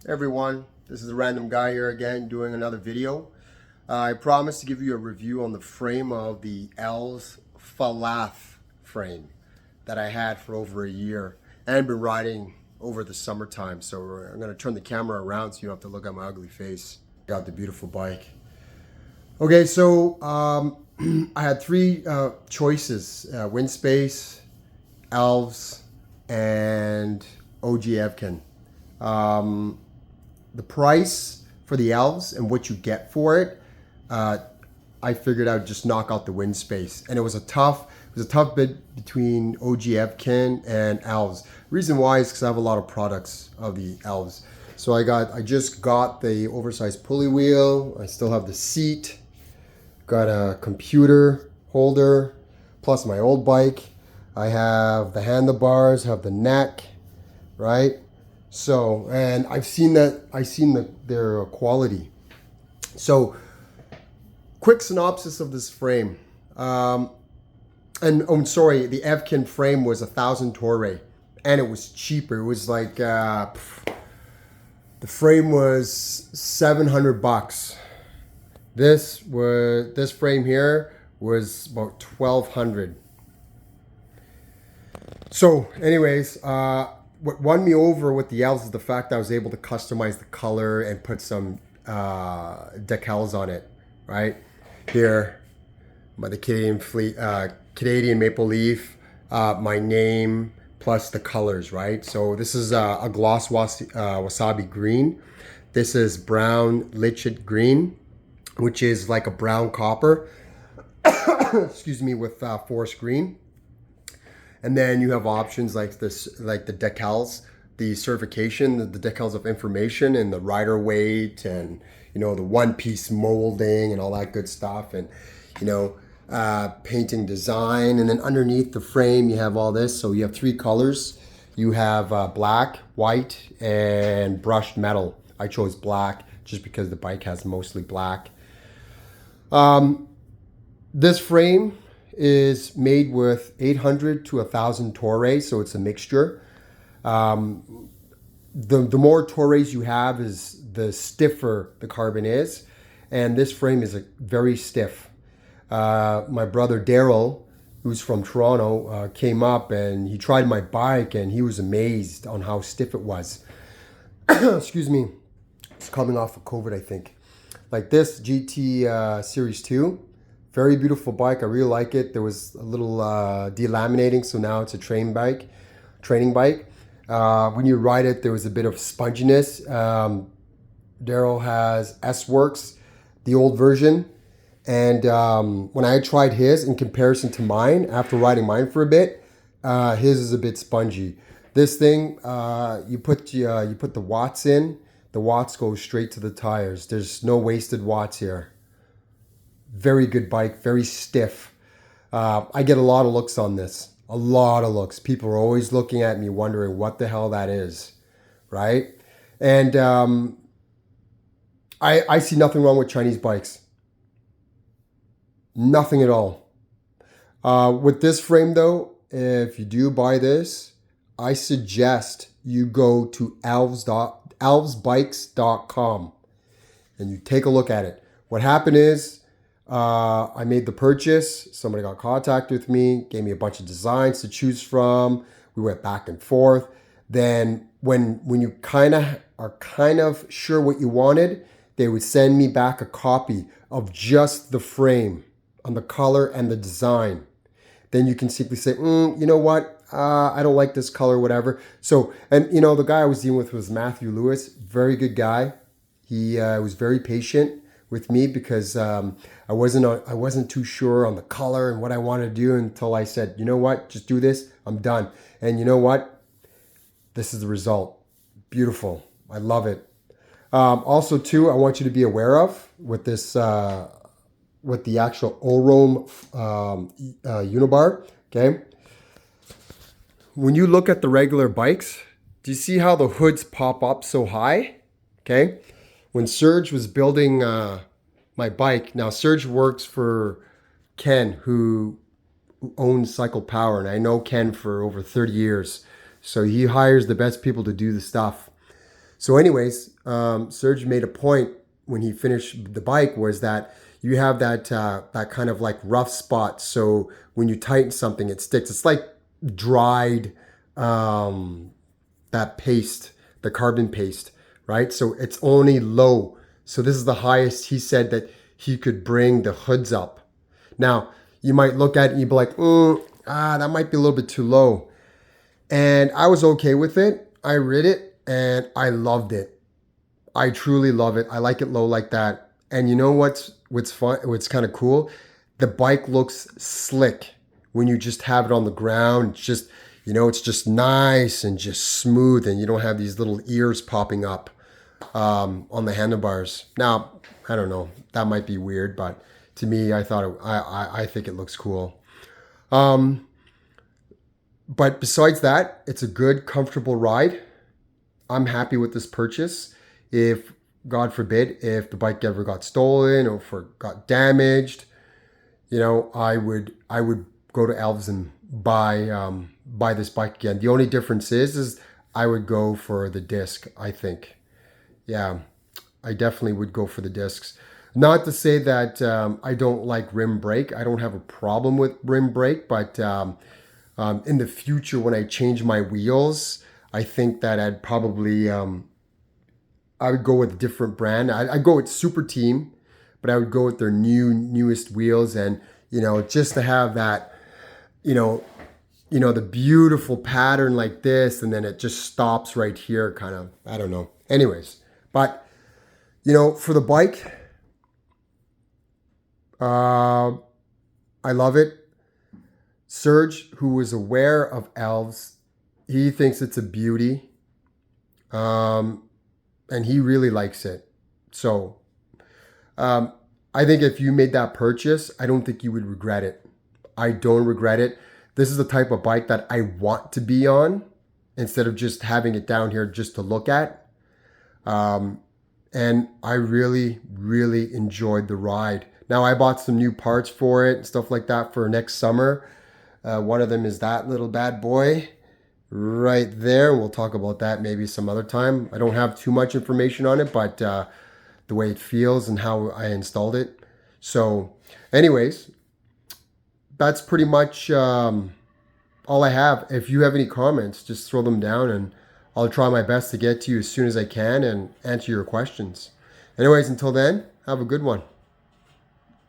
Everyone, this is a random guy here again doing another video. I promised to give you a review on the frame of the Elvis Falath frame that I had for over a year and been riding over the summertime. So I'm going to turn the camera around so you don't have to look at my ugly face. Got the beautiful bike. Okay, so I had three choices: Windspace, Elvis, and OG Evkin. The price for the Elves and what you get for it, I figured I'd just knock out the Windspace, and it was a tough bid between OG Evkin and Elves. Reason why is because I have a lot of products of the Elves. So I just got the oversized pulley wheel. I still have the seat. Got a computer holder, plus my old bike. I have the handlebars, have the neck, right? So, and I've seen their quality. So, quick synopsis of this frame. And I'm sorry, the Evkin frame was 1,000 Torre, and it was cheaper. It was like the frame was $700. This frame here was about 1,200. So, anyways, what won me over with the Elves is the fact that I was able to customize the color and put some decals on it. Right here, by the Canadian maple leaf, my name plus the colors. Right. So this is a gloss wasabi green. This is brown lichet green, which is like a brown copper. Excuse me, with forest green. And then you have options like this, like the decals, the certification, the decals of information, and the rider weight, and the one-piece molding and all that good stuff, and painting design. And then underneath the frame, you have all this. So you have three colors. You have black, white, and brushed metal. I chose black just because the bike has mostly black. This frame is made with 800 to 1,000 Torres, so it's a mixture. The more Torres you have, is the stiffer the carbon is, and this frame is very stiff. My brother Daryl, who's from Toronto, came up and he tried my bike, and he was amazed on how stiff it was. Excuse me, it's coming off of COVID, I think. Like this GT Series 2. Very beautiful bike. I really like it. There was a little delaminating, so now it's a training bike. When you ride it, there was a bit of sponginess. Daryl has S-Works, the old version. And when I tried his in comparison to mine, after riding mine for a bit, his is a bit spongy. This thing, you put the watts in. The watts go straight to the tires. There's no wasted watts here. Very good bike, very stiff. I get a lot of looks on this. A lot of looks. People are always looking at me wondering what the hell that is, right? And I see nothing wrong with Chinese bikes. Nothing at all. With this frame though, if you do buy this, I suggest you go to elvsbikes.com and you take a look at it. What happened is, I made the purchase. Somebody got in contact with me, gave me a bunch of designs to choose from. We went back and forth. Then when you are kind of sure what you wanted, they would send me back a copy of just the frame on the color and the design. Then you can simply say, you know what? I don't like this color, whatever. So, and the guy I was dealing with was Matthew Lewis. Very good guy. He was very patient with me because I wasn't too sure on the color and what I wanted to do until I said, you know what, just do this, I'm done. And you know what, this is the result. Beautiful. I love it. Also too, I want you to be aware of with this with the actual Orome unibar. Okay, when you look at the regular bikes, do you see how the hoods pop up so high? Okay. When Serge was building my bike, now Serge works for Ken, who owns Cycle Power, and I know Ken for over 30 years. So he hires the best people to do the stuff. So anyways, Serge made a point when he finished the bike was that you have that kind of like rough spot. So when you tighten something, it sticks. It's like dried um, that paste, the carbon paste, right? So it's only low. So this is the highest he said that he could bring the hoods up. Now you might look at it and you'd be like, that might be a little bit too low. And I was okay with it. I read it and I loved it. I truly love it. I like it low like that. And you know what's fun? What's kind of cool? The bike looks slick when you just have it on the ground. It's just, it's just nice and just smooth, and you don't have these little ears popping up on the handlebars. Now, I don't know. That might be weird, but to me, I think it looks cool. But besides that, it's a good, comfortable ride. I'm happy with this purchase. If, God forbid, if the bike ever got stolen or if it got damaged, I would go to Elvis and buy this bike again. The only difference is I would go for the disc, I think. Yeah, I definitely would go for the discs. Not to say that I don't like rim brake. I don't have a problem with rim brake, but in the future, when I change my wheels, I think that I'd probably I would go with a different brand. I'd go with Super Team, but I would go with their newest wheels, and just to have that, the beautiful pattern like this, and then it just stops right here, kind of. I don't know. Anyways, but for the bike, I love it. Serge, who was aware of elves, he thinks it's a beauty, and he really likes it. So I think if you made that purchase, I don't think you would regret it. I don't regret it. This is the type of bike that I want to be on instead of just having it down here just to look at. And I really, really enjoyed the ride. Now, I bought some new parts for it and stuff like that for next summer. One of them is that little bad boy right there. We'll talk about that maybe some other time. I don't have too much information on it, but the way it feels and how I installed it. So anyways, that's pretty much all I have. If you have any comments, just throw them down and I'll try my best to get to you as soon as I can and answer your questions. Anyways, until then, have a good one.